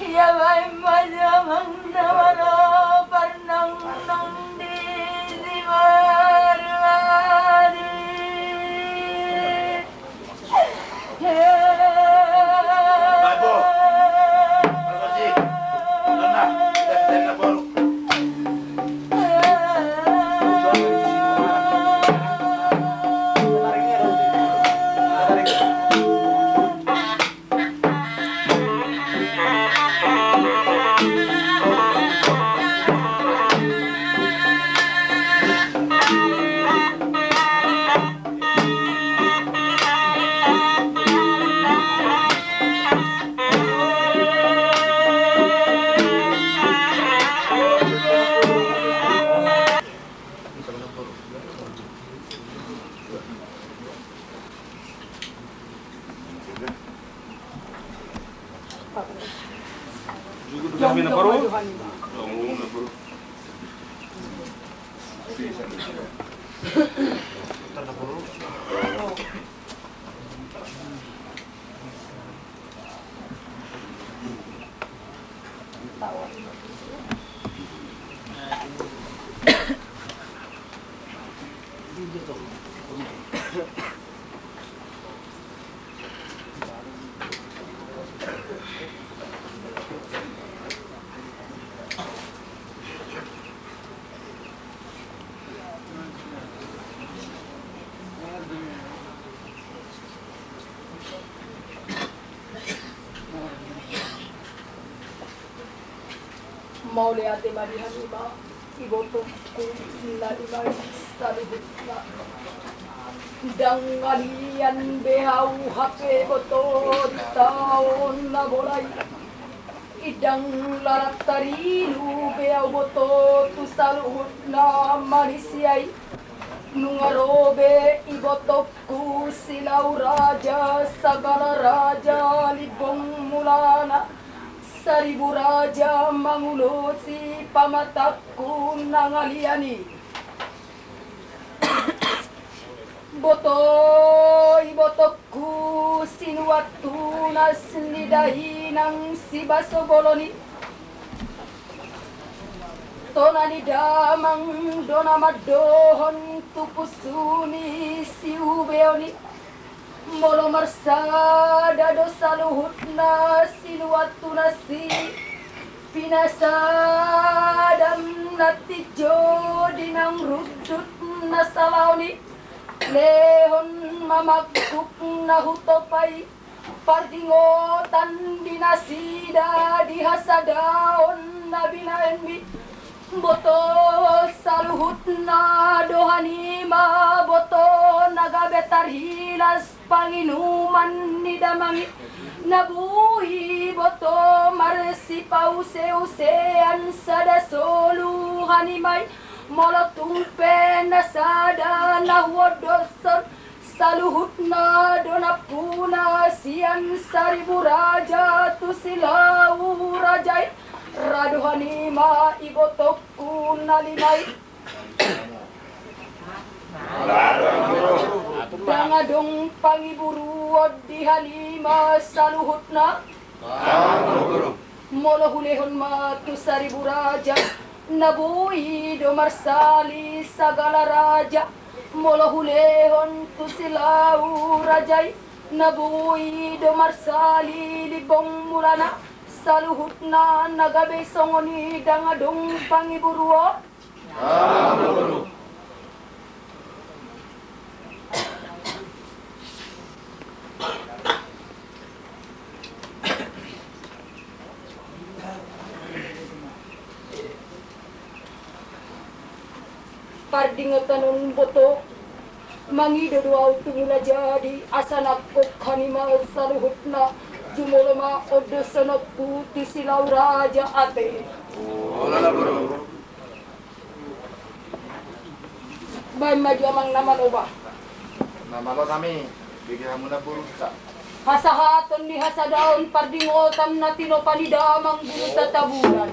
Ya bay majamang nawala parnang nang di siwarwadi. Bago. Bagoji. Nona, na bolu. Kami na paro. Mau lihat di mana lima, ibu tuh lima saluhut na. Dang alian behau HP botol tahun na bolai. Idang larat tarilu behau botol tu saluhut na manisiai. Nungarobe ibotokku silau raja sagala raja libong mulana. Seribu raja mangulosi pamatakku nangaliani. Botokku sinuatu nas lidahi nang si baso boloni. Tonani damang dona madohon tupusuni si ubeoni. Molo marsada dosa luhut na sinuatu nasi pinasadam natijo dinang rudut na salauni lehon mamakuk na hutopai pardingotan dinasida dihasadaon na binaenbi boto saluhut na dohanima boto nagabetar hilas panginuman ni damangi nabuhi boto marsi pause-usean sada solu hanimai molotumpe nasada nahuodoson saluhut na donapuna sian seribu raja tu silau rajai raduhanima ibotokku nalimai dangadong pangiburuod di halima saluhutna molo hulehon matu seribu raja nabuhi domarsali sagala raja molo hulehon tu silau rajai nabuhi domarsali libong mulana saluhutna nagabe songoni dangadong pangiburuod pardingotanun boto mangido doa tumula jadi asanakko kanima saluhutna jumoloma odosanakku tisilau raja ate bay maju amang naman oba Namalo kami bigyan mo na burusa. Hasahaton ni hasadaon pardingotam na tinopalidamang gulutatabunan.